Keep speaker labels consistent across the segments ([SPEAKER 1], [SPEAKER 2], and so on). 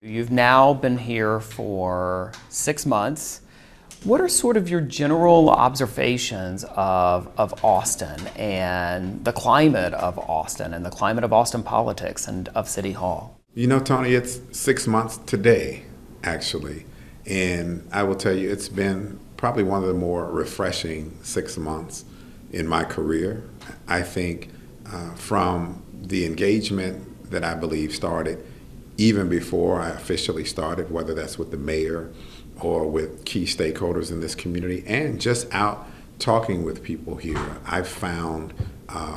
[SPEAKER 1] You've now been here for 6 months. What are sort of your general observations of Austin and the climate of Austin and the climate of Austin politics and of City Hall?
[SPEAKER 2] You know, Tony, it's 6 months today, actually. And I will tell you, it's been probably one of the more refreshing 6 months in my career. I think from the engagement that I believe started even before I officially started, whether that's with the mayor or with key stakeholders in this community, and just out talking with people here, I've found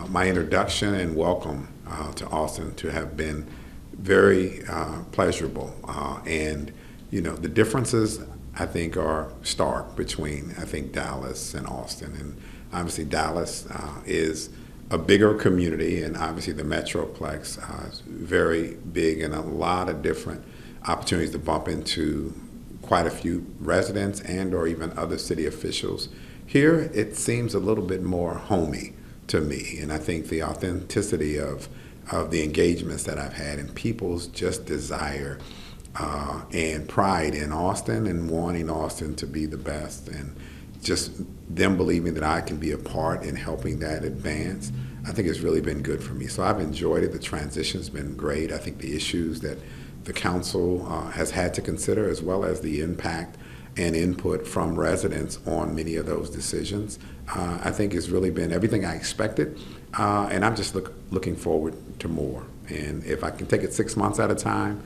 [SPEAKER 2] my introduction and welcome to Austin to have been very pleasurable. And, you know, the differences, I think, are stark between, I think, Dallas and Austin. And obviously Dallas is a bigger community, and obviously the Metroplex is very big and a lot of different opportunities to bump into quite a few residents and or even other city officials. Here, it seems a little bit more homey to me, and I think the authenticity of the engagements that I've had and people's just desire and pride in Austin and wanting Austin to be the best, and just them believing that I can be a part in helping that advance, I think it's really been good for me. So I've enjoyed it. The transition's been great. I think the issues that the council has had to consider, as well as the impact and input from residents on many of those decisions, I think has really been everything I expected. And I'm just looking forward to more. And if I can take it 6 months at a time,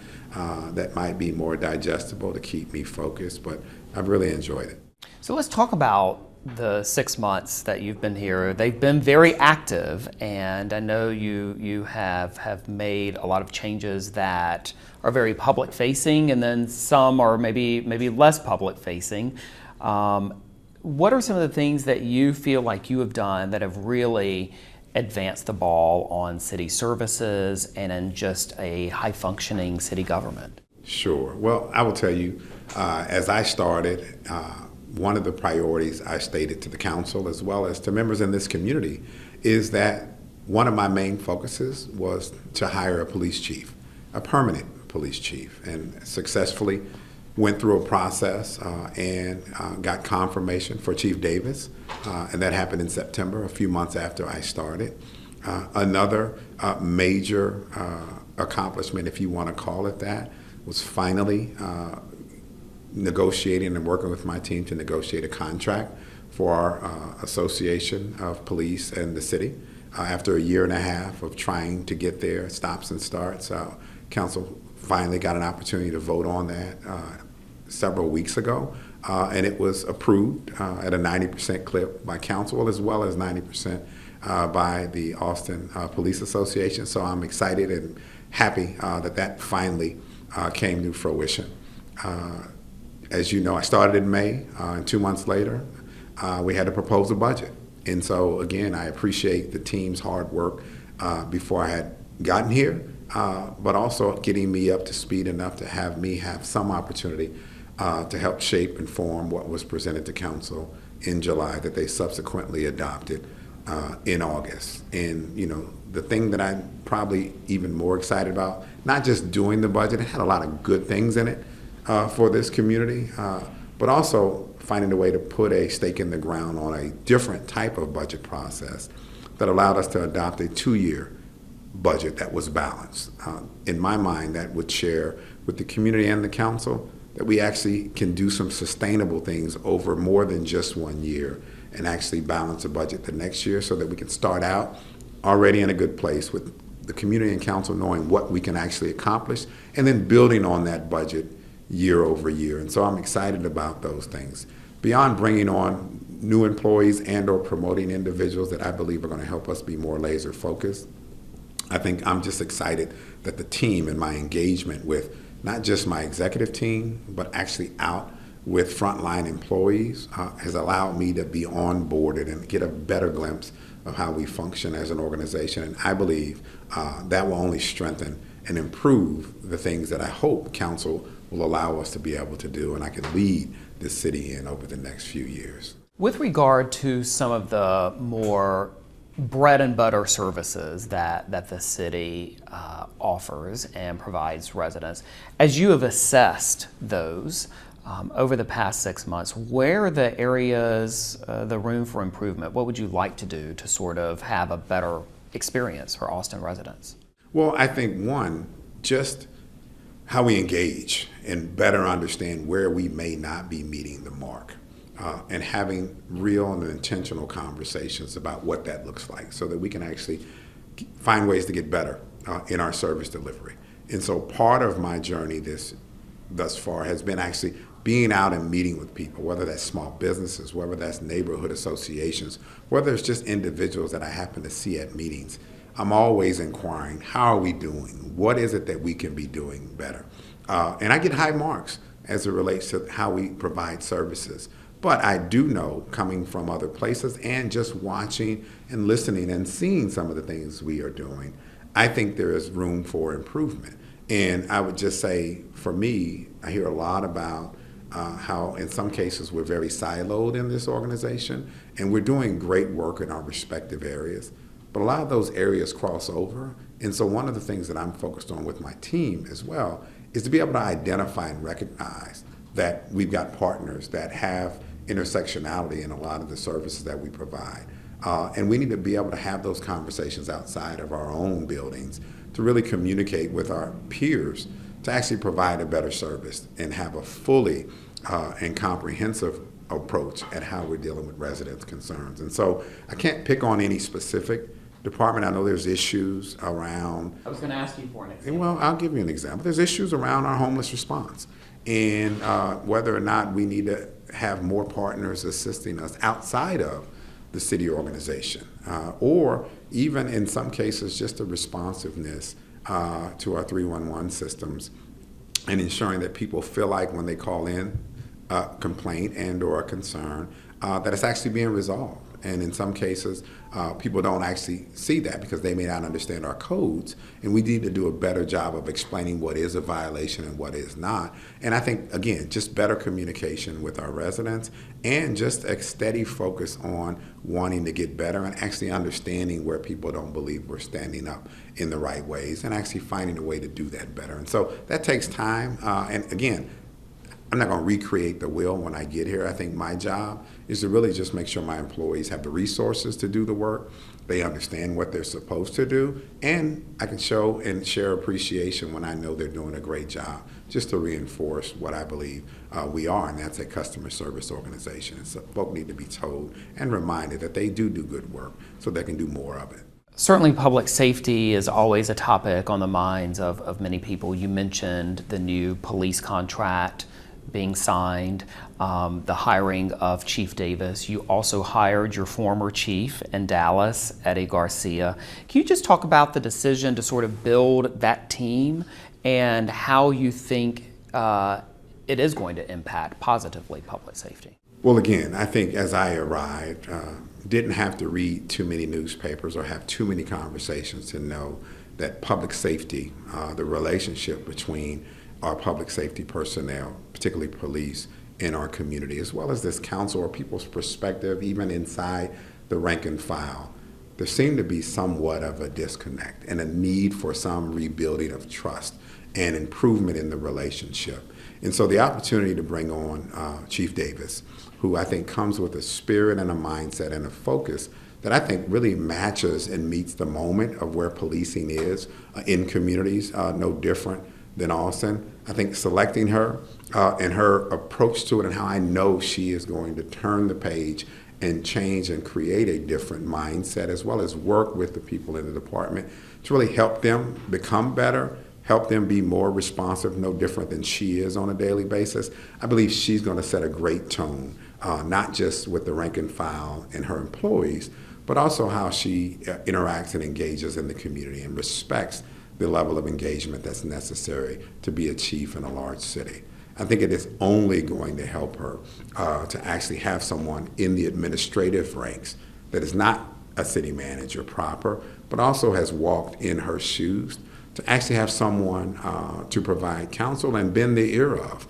[SPEAKER 2] that might be more digestible to keep me focused, but I've really enjoyed it.
[SPEAKER 1] So let's talk about the 6 months that you've been here. They've been very active, and I know you have made a lot of changes that are very public facing, and then some are maybe less public facing. What are some of the things that you feel like you have done that have really advanced the ball on city services and in just a high functioning city government?
[SPEAKER 2] Sure. Well, I will tell you, as I started, one of the priorities I stated to the council as well as to members in this community is that one of my main focuses was to hire a police chief, a permanent police chief, and successfully went through a process and got confirmation for Chief Davis, and that happened in September, a few months after I started. Another major accomplishment, if you want to call it that, was finally negotiating and working with my team to negotiate a contract for our association of police and the city. After a year and a half of trying to get there, stops and starts, council finally got an opportunity to vote on that several weeks ago, and it was approved at a 90% clip by council as well as 90% by the Austin Police Association. So I'm excited and happy that finally came to fruition. As you know, I started in May, and 2 months later, we had to propose a budget. And so, again, I appreciate the team's hard work before I had gotten here, but also getting me up to speed enough to have me have some opportunity to help shape and form what was presented to council in July that they subsequently adopted in August. And, you know, the thing that I'm probably even more excited about, not just doing the budget, it had a lot of good things in it, for this community, but also finding a way to put a stake in the ground on a different type of budget process that allowed us to adopt a 2-year budget that was balanced. In my mind, that would share with the community and the council that we actually can do some sustainable things over more than just 1 year and actually balance a budget the next year so that we can start out already in a good place with the community and council knowing what we can actually accomplish and then building on that budget year over year. And so I'm excited about those things. Beyond bringing on new employees and or promoting individuals that I believe are going to help us be more laser focused, I think I'm just excited that the team and my engagement with not just my executive team, but actually out with frontline employees has allowed me to be onboarded and get a better glimpse of how we function as an organization. And I believe that will only strengthen and improve the things that I hope council will allow us to be able to do and I can lead this city in over the next few years.
[SPEAKER 1] With regard to some of the more bread and butter services that the city offers and provides residents. As you have assessed those over the past 6 months, where are the areas, the room for improvement? What would you like to do to sort of have a better experience for Austin residents?
[SPEAKER 2] Well, I think one, just how we engage and better understand where we may not be meeting the mark. And having real and intentional conversations about what that looks like so that we can actually find ways to get better in our service delivery. And so part of my journey thus far has been actually being out and meeting with people, whether that's small businesses, whether that's neighborhood associations, whether it's just individuals that I happen to see at meetings. I'm always inquiring, how are we doing? What is it that we can be doing better? And I get high marks as it relates to how we provide services. But I do know, coming from other places and just watching and listening and seeing some of the things we are doing, I think there is room for improvement. And I would just say, for me, I hear a lot about how in some cases we're very siloed in this organization, and we're doing great work in our respective areas. But a lot of those areas cross over. And so one of the things that I'm focused on with my team as well is to be able to identify and recognize that we've got partners that have intersectionality in a lot of the services that we provide. And we need to be able to have those conversations outside of our own buildings to really communicate with our peers to actually provide a better service and have a fully and comprehensive approach at how we're dealing with residents' concerns. And so I can't pick on any specific department. I know there's issues around.
[SPEAKER 1] I was going to ask you for an example.
[SPEAKER 2] Well, I'll give you an example. There's issues around our homeless response and whether or not we need to have more partners assisting us outside of the city organization, or even in some cases just a responsiveness to our 311 systems and ensuring that people feel like when they call in a complaint and or a concern that it's actually being resolved. And in some cases, people don't actually see that because they may not understand our codes. And we need to do a better job of explaining what is a violation and what is not. And I think, again, just better communication with our residents and just a steady focus on wanting to get better and actually understanding where people don't believe we're standing up in the right ways and actually finding a way to do that better. And so that takes time. And again, I'm not going to recreate the wheel when I get here. I think my job is to really just make sure my employees have the resources to do the work, they understand what they're supposed to do, and I can show and share appreciation when I know they're doing a great job, just to reinforce what I believe we are, and that's a customer service organization. And so folks need to be told and reminded that they do good work so they can do more of it.
[SPEAKER 1] Certainly public safety is always a topic on the minds of many people. You mentioned the new police contract being signed, the hiring of Chief Davis. You also hired your former chief in Dallas, Eddie Garcia. Can you just talk about the decision to sort of build that team and how you think it is going to impact positively public safety?
[SPEAKER 2] Well, again, I think as I arrived, didn't have to read too many newspapers or have too many conversations to know that public safety, the relationship between our public safety personnel, particularly police, in our community, as well as this council or people's perspective, even inside the rank and file, there seemed to be somewhat of a disconnect and a need for some rebuilding of trust and improvement in the relationship. And so the opportunity to bring on Chief Davis, who I think comes with a spirit and a mindset and a focus that I think really matches and meets the moment of where policing is in communities, no different than Austin. I think selecting her and her approach to it and how I know she is going to turn the page and change and create a different mindset, as well as work with the people in the department to really help them become better, help them be more responsive, no different than she is on a daily basis. I believe she's going to set a great tone, not just with the rank and file and her employees, but also how she interacts and engages in the community and respects the level of engagement that's necessary to be a chief in a large city. I think it is only going to help her to actually have someone in the administrative ranks that is not a city manager proper, but also has walked in her shoes, to actually have someone to provide counsel and bend the ear of,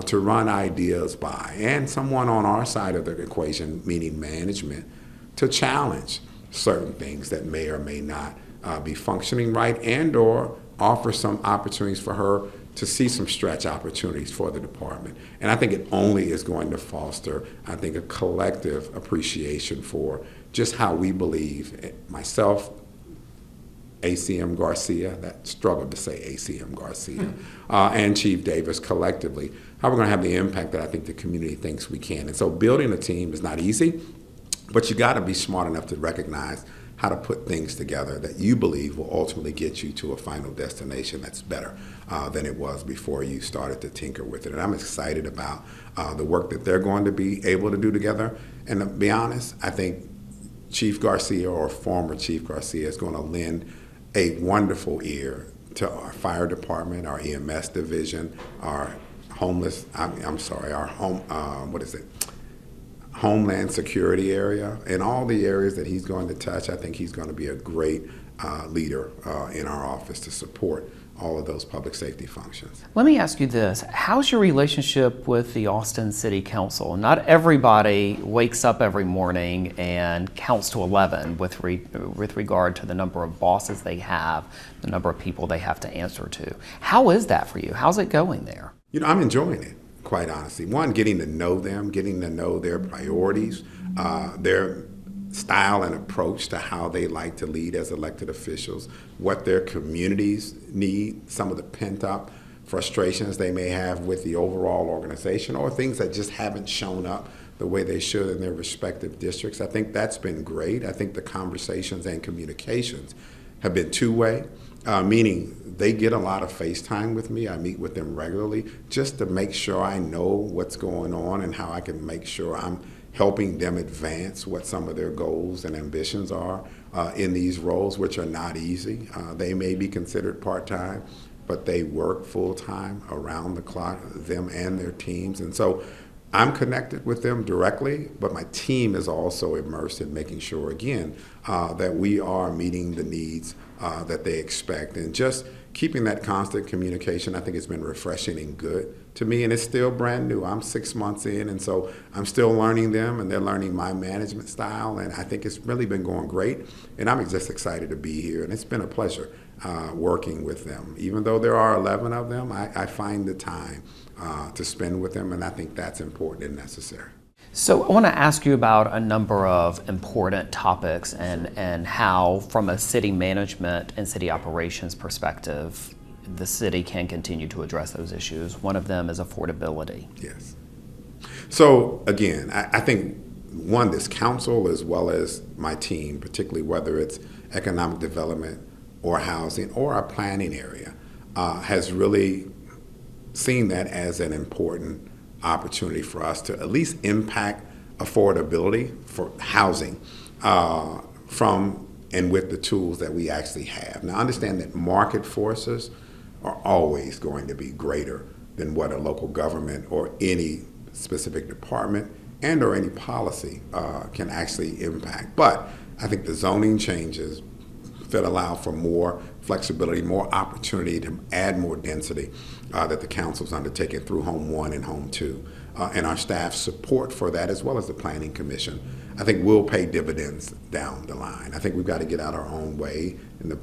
[SPEAKER 2] to run ideas by, and someone on our side of the equation, meaning management, to challenge certain things that may or may not be functioning right, and or offer some opportunities for her to see some stretch opportunities for the department. And I think it only is going to foster, I think, a collective appreciation for just how we believe, myself, ACM Garcia, that struggled to say ACM Garcia, and Chief Davis collectively, how we're going to have the impact that I think the community thinks we can. And so building a team is not easy, but you got to be smart enough to recognize how to put things together that you believe will ultimately get you to a final destination that's better than it was before you started to tinker with it. And I'm excited about the work that they're going to be able to do together. And to be honest, I think Chief Garcia, or former Chief Garcia, is going to lend a wonderful ear to our fire department, our EMS division, our Homeland Security area, and all the areas that he's going to touch. I think he's going to be a great leader in our office to support all of those public safety functions.
[SPEAKER 1] Let me ask you this. How's your relationship with the Austin City Council? Not everybody wakes up every morning and counts to 11 with regard to the number of bosses they have, the number of people they have to answer to. How is that for you? How's it going there?
[SPEAKER 2] You know, I'm enjoying it, quite honestly. One, getting to know them, getting to know their priorities, their style and approach to how they like to lead as elected officials, what their communities need, some of the pent-up frustrations they may have with the overall organization, or things that just haven't shown up the way they should in their respective districts. I think that's been great. I think the conversations and communications have been two-way, meaning they get a lot of FaceTime with me. I meet with them regularly just to make sure I know what's going on and how I can make sure I'm helping them advance what some of their goals and ambitions are in these roles, which are not easy. They may be considered part-time, but they work full-time around the clock, them and their teams. And so I'm connected with them directly, but my team is also immersed in making sure, again, that we are meeting the needs that they expect. And just keeping that constant communication, I think it's been refreshing and good to me, and it's still brand new. I'm 6 months in, and so I'm still learning them, and they're learning my management style, and I think it's really been going great, and I'm just excited to be here, and it's been a pleasure working with them. Even though there are 11 of them, I find the time to spend with them, and I think that's important and necessary.
[SPEAKER 1] So I want to ask you about a number of important topics and how, from a city management and city operations perspective, the city can continue to address those issues. One of them is affordability.
[SPEAKER 2] Yes. So again, I think, one, this council as well as my team, particularly whether it's economic development or housing or our planning area, has really seen that as an important opportunity for us to at least impact affordability for housing from and with the tools that we actually have. Now, understand that market forces are always going to be greater than what a local government or any specific department and or any policy can actually impact. But I think the zoning changes that allow for more flexibility, more opportunity to add more density that the council's undertaken through Home 1 and Home 2, and our staff's support for that, as well as the Planning Commission, I think will pay dividends down the line. I think we've got to get out our own way in the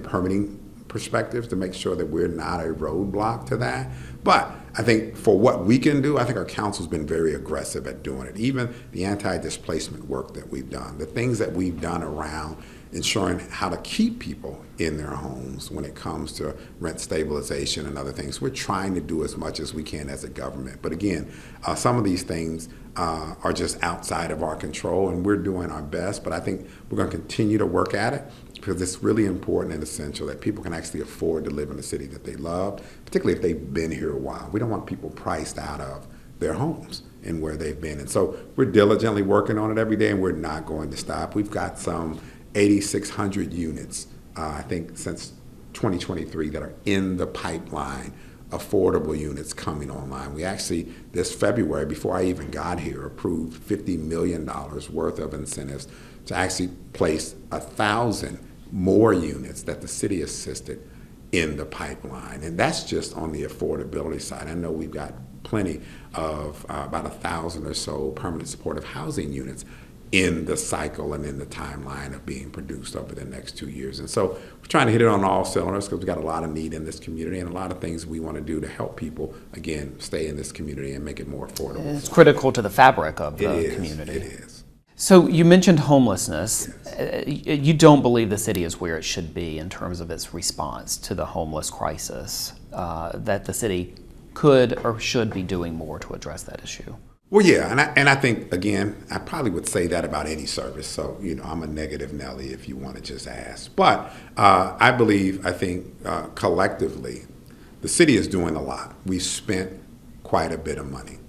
[SPEAKER 2] permitting perspectives to make sure that we're not a roadblock to that. But I think for what we can do, I think our council's been very aggressive at doing it. Even the anti-displacement work that we've done, the things that we've done around ensuring how to keep people in their homes when it comes to rent stabilization and other things. We're trying to do as much as we can as a government. But again, some of these things are just outside of our control, and we're doing our best. But I think we're going to continue to work at it because it's really important and essential that people can actually afford to live in a city that they love, particularly if they've been here a while. We don't want people priced out of their homes and where they've been. And so we're diligently working on it every day, and we're not going to stop. We've got some 8,600 units, I think, since 2023 that are in the pipeline, affordable units coming online. We actually, this February, before I even got here, approved $50 million worth of incentives to actually place 1,000 more units that the city assisted in the pipeline. And that's just on the affordability side. I know we've got plenty of about 1,000 or so permanent supportive housing units in the cycle and in the timeline of being produced over the next 2 years. And so we're trying to hit it on all cylinders because we've got a lot of need in this community and a lot of things we want to do to help people, again, stay in this community and make it more affordable.
[SPEAKER 1] It's critical to the fabric of the community.
[SPEAKER 2] It is.
[SPEAKER 1] So you mentioned homelessness. Yes. You don't believe the city is where it should be in terms of its response to the homeless crisis, that the city could or should be doing more to address that issue?
[SPEAKER 2] Well, yeah, and I think, again, I probably would say that about any service. So, I'm a negative Nelly if you want to just ask. But I think collectively, the city is doing a lot. We've spent quite a bit of money.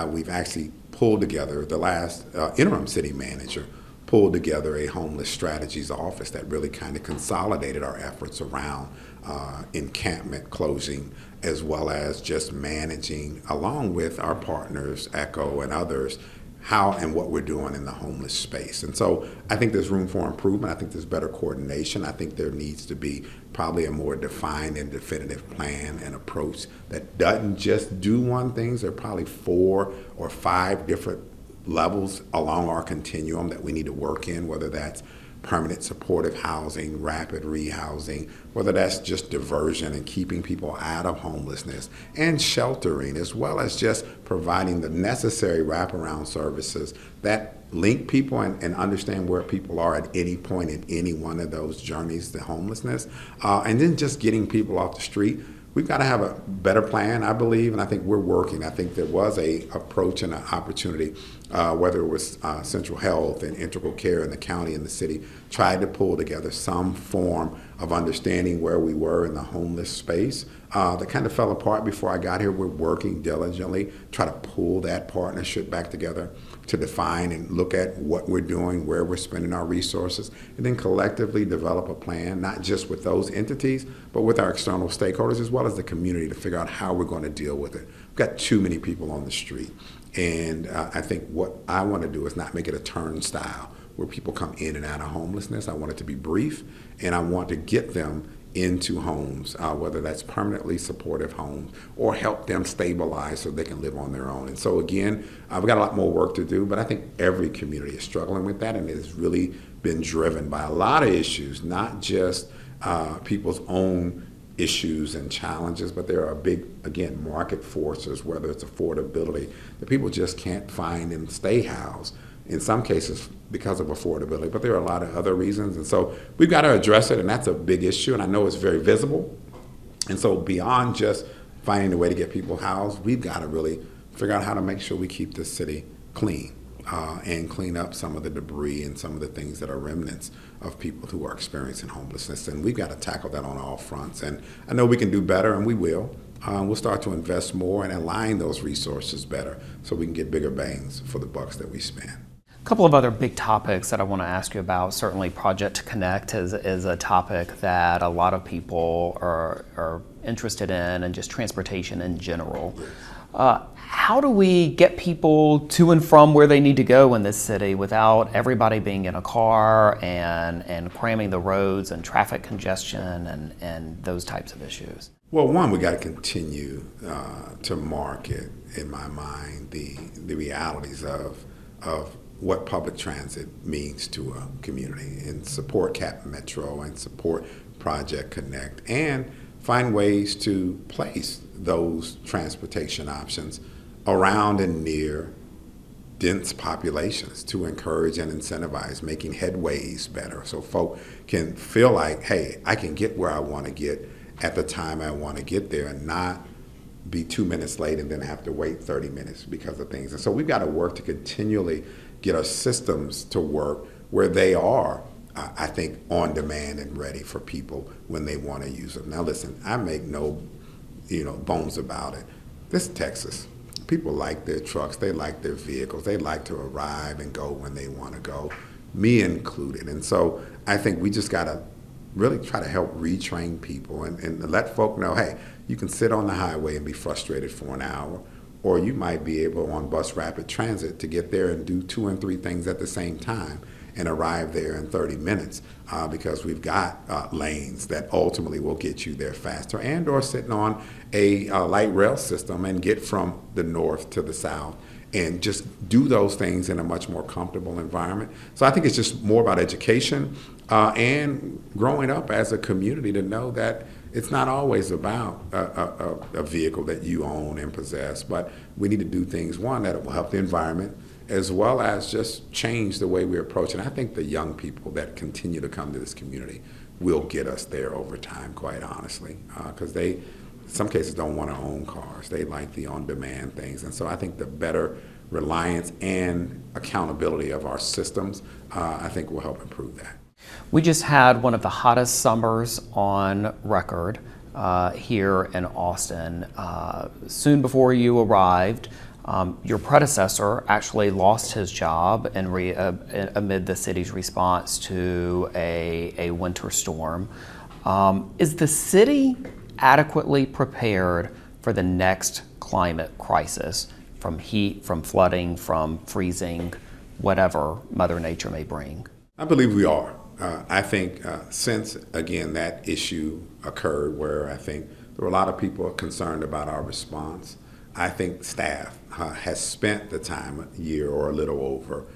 [SPEAKER 2] We've actually pulled together, the last interim city manager pulled together a homeless strategies office that really kind of consolidated our efforts around encampment closing, as well as just managing, along with our partners, ECHO and others, how and what we're doing in the homeless space. And so I think there's room for improvement. I think there's better coordination. I think there needs to be probably a more defined and definitive plan and approach that doesn't just do one thing. There are probably 4 or 5 different levels along our continuum that we need to work in, whether that's permanent supportive housing, rapid rehousing, whether that's just diversion and keeping people out of homelessness, and sheltering, as well as just providing the necessary wraparound services that link people and understand where people are at any point in any one of those journeys to homelessness, and then just getting people off the street. We've got to have a better plan, I believe, and I think we're working. I think there was a approach and an opportunity, whether it was Central Health and Integral Care in the county and the city, tried to pull together some form of understanding where we were in the homeless space. That kind of fell apart before I got here. We're working diligently, try to pull that partnership back together to define and look at what we're doing, where we're spending our resources, and then collectively develop a plan, not just with those entities, but with our external stakeholders as well as the community to figure out how we're going to deal with it. We've got too many people on the street. And I think what I want to do is not make it a turnstile where people come in and out of homelessness. I want it to be brief, and I want to get them into homes, whether that's permanently supportive homes or help them stabilize so they can live on their own. And so again, we've got a lot more work to do, but I think every community is struggling with that, and it has really been driven by a lot of issues, not just people's own issues and challenges, but there are big, again, market forces, whether it's affordability, that people just can't find and stay housed. In some cases because of affordability, but there are a lot of other reasons. And so we've got to address it, and that's a big issue, and I know it's very visible. And so beyond just finding a way to get people housed, we've got to really figure out how to make sure we keep this city clean and clean up some of the debris and some of the things that are remnants of people who are experiencing homelessness. And we've got to tackle that on all fronts. And I know we can do better, and we will. We'll start to invest more and align those resources better so we can get bigger bangs for the bucks that we spend.
[SPEAKER 1] A couple of other big topics that I want to ask you about. Certainly Project Connect is a topic that a lot of people are interested in, and just transportation in general. How do we get people to and from where they need to go in this city without everybody being in a car and cramming the roads and traffic congestion and those types of issues?
[SPEAKER 2] Well, one, we got to continue to market, in my mind, the realities of what public transit means to a community, and support Cap Metro and support Project Connect, and find ways to place those transportation options around and near dense populations to encourage and incentivize making headways better so folk can feel like, hey, I can get where I want to get at the time I want to get there, and not be 2 minutes late and then have to wait 30 minutes because of things. And so we've got to work to continually get our systems to work where they are, I think, on demand and ready for people when they want to use them. Now listen, I make no bones about it. This is Texas. People like their trucks, they like their vehicles, they like to arrive and go when they want to go, me included. And so I think we just got to really try to help retrain people and let folk know, hey, you can sit on the highway and be frustrated for an hour, or you might be able on bus rapid transit to get there and do 2 and 3 things at the same time and arrive there in 30 minutes because we've got lanes that ultimately will get you there faster, and or sitting on a light rail system and get from the north to the south and just do those things in a much more comfortable environment. So I think it's just more about education and growing up as a community to know that it's not always about a vehicle that you own and possess, but we need to do things, one, that will help the environment, as well as just change the way we approach it. And I think the young people that continue to come to this community will get us there over time, quite honestly, because they, in some cases, don't want to own cars. They like the on-demand things. And so I think the better reliance and accountability of our systems, I think will help improve that.
[SPEAKER 1] We just had one of the hottest summers on record here in Austin. Soon before you arrived, your predecessor actually lost his job amid the city's response to a winter storm. Is the city adequately prepared for the next climate crisis, from heat, from flooding, from freezing, whatever Mother Nature may bring?
[SPEAKER 2] I believe we are. I think since, again, that issue occurred where I think there were a lot of people concerned about our response, I think staff has spent the time, a year or a little over,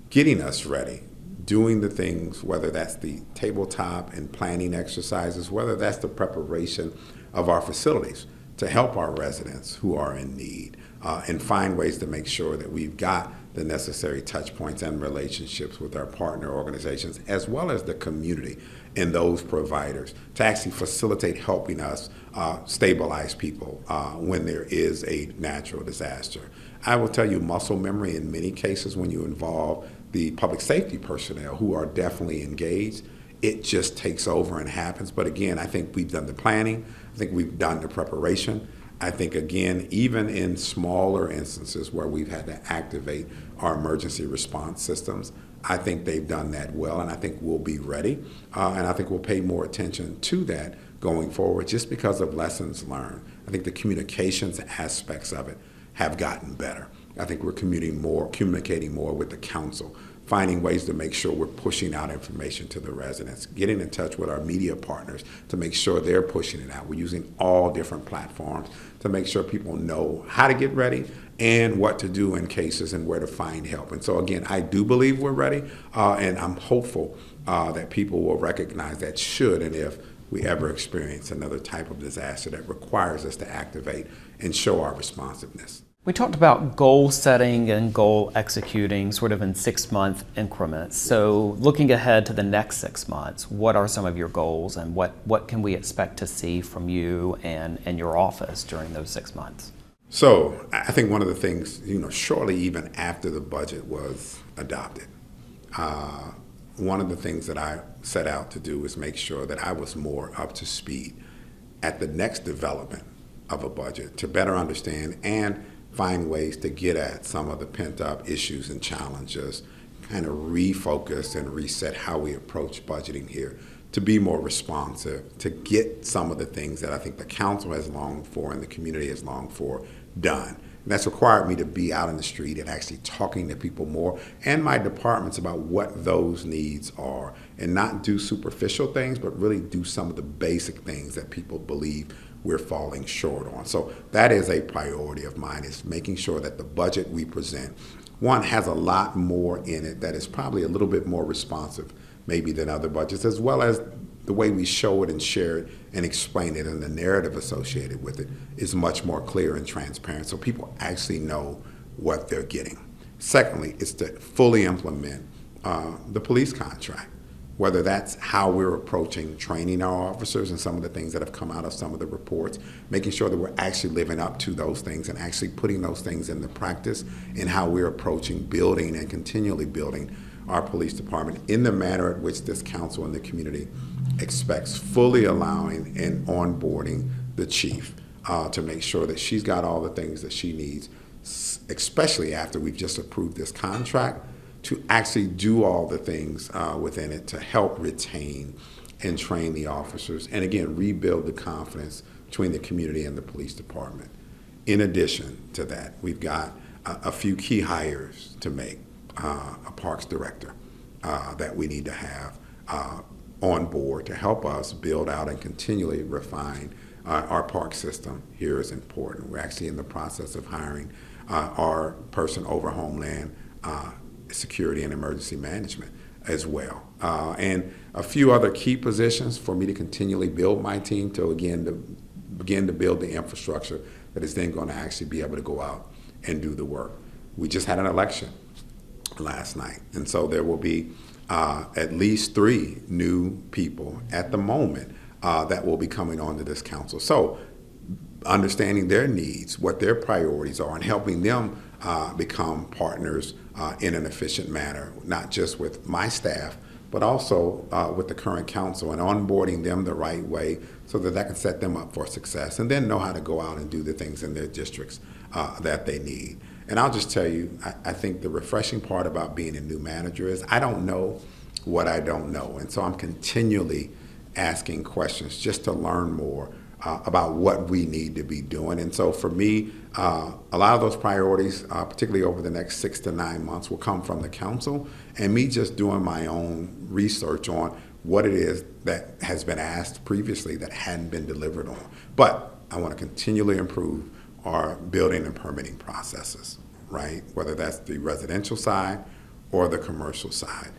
[SPEAKER 2] getting us ready, doing the things, whether that's the tabletop and planning exercises, whether that's the preparation of our facilities to help our residents who are in need, and find ways to make sure that we've got the necessary touch points and relationships with our partner organizations, as well as the community and those providers, to actually facilitate helping us stabilize people when there is a natural disaster. I will tell you, muscle memory in many cases, when you involve the public safety personnel who are definitely engaged, it just takes over and happens. But again, I think we've done the planning. I think we've done the preparation. I think, again, even in smaller instances where we've had to activate our emergency response systems, I think they've done that well, and I think we'll be ready. And I think we'll pay more attention to that going forward just because of lessons learned. I think the communications aspects of it have gotten better. I think we're communicating more with the council, finding ways to make sure we're pushing out information to the residents, getting in touch with our media partners to make sure they're pushing it out. We're using all different platforms to make sure people know how to get ready and what to do in cases and where to find help. And so again, I do believe we're ready, and I'm hopeful that people will recognize that should and if we ever experience another type of disaster that requires us to activate and show our responsiveness.
[SPEAKER 1] We talked about goal setting and goal executing sort of in 6-month increments. So looking ahead to the next 6 months, what are some of your goals and what can we expect to see from you and your office during those 6 months?
[SPEAKER 2] So I think one of the things, shortly even after the budget was adopted, one of the things that I set out to do was make sure that I was more up to speed at the next development of a budget to better understand and find ways to get at some of the pent-up issues and challenges, kind of refocus and reset how we approach budgeting here, to be more responsive, to get some of the things that I think the council has longed for and the community has longed for done. And that's required me to be out in the street and actually talking to people more and my departments about what those needs are, and not do superficial things, but really do some of the basic things that people believe we're falling short on. So that is a priority of mine, is making sure that the budget we present, one, has a lot more in it that is probably a little bit more responsive maybe than other budgets, as well as the way we show it and share it and explain it, and the narrative associated with it is much more clear and transparent so people actually know what they're getting. Secondly, is to fully implement the police contract, whether that's how we're approaching training our officers and some of the things that have come out of some of the reports, making sure that we're actually living up to those things and actually putting those things into practice in how we're approaching building and continually building our police department in the manner at which this council and the community expects, fully allowing and onboarding the chief to make sure that she's got all the things that she needs, especially after we've just approved this contract, to actually do all the things within it to help retain and train the officers, and again, rebuild the confidence between the community and the police department. In addition to that, we've got a few key hires to make, a parks director that we need to have on board to help us build out and continually refine our park system here is important. We're actually in the process of hiring our person over Homeland Security and Emergency Management as well. And a few other key positions for me to continually build my team to begin to build the infrastructure that is then going to actually be able to go out and do the work. We just had an election last night, and so there will be at least 3 new people at the moment that will be coming onto this council. So understanding their needs, what their priorities are, and helping them become partners in an efficient manner, not just with my staff, but also with the current council, and onboarding them the right way so that can set them up for success, and then know how to go out and do the things in their districts that they need. And I'll just tell you, I think the refreshing part about being a new manager is I don't know what I don't know. And so I'm continually asking questions just to learn more about what we need to be doing. And so for me, a lot of those priorities, particularly over the next 6 to 9 months, will come from the council and me just doing my own research on what it is that has been asked previously that hadn't been delivered on. But I want to continually improve our building and permitting processes, right? Whether that's the residential side or the commercial side.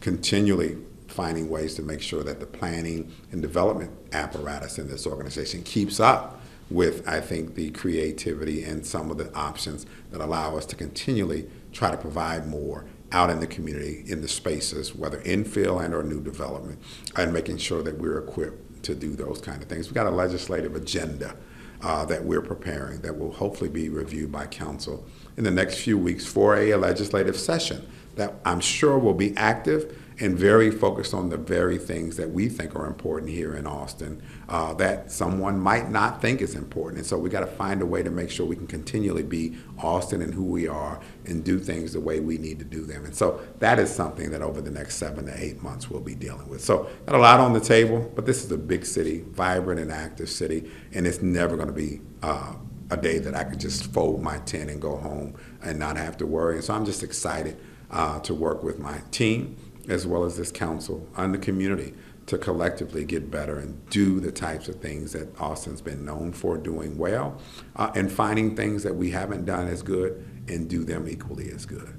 [SPEAKER 2] Continually finding ways to make sure that the planning and development apparatus in this organization keeps up with, I think, the creativity and some of the options that allow us to continually try to provide more out in the community, in the spaces, whether infill and or new development, and making sure that we're equipped to do those kind of things. We've got a legislative agenda that we're preparing that will hopefully be reviewed by council in the next few weeks for a legislative session that I'm sure will be active and very focused on the very things that we think are important here in Austin that someone might not think is important. And so we got to find a way to make sure we can continually be Austin and who we are and do things the way we need to do them. And so that is something that over the next 7 to 8 months we'll be dealing with. So got a lot on the table, but this is a big city, vibrant and active city, and it's never going to be a day that I could just fold my tent and go home and not have to worry. And so I'm just excited to work with my team as well as this council and the community to collectively get better and do the types of things that Austin's been known for doing well, and finding things that we haven't done as good and do them equally as good.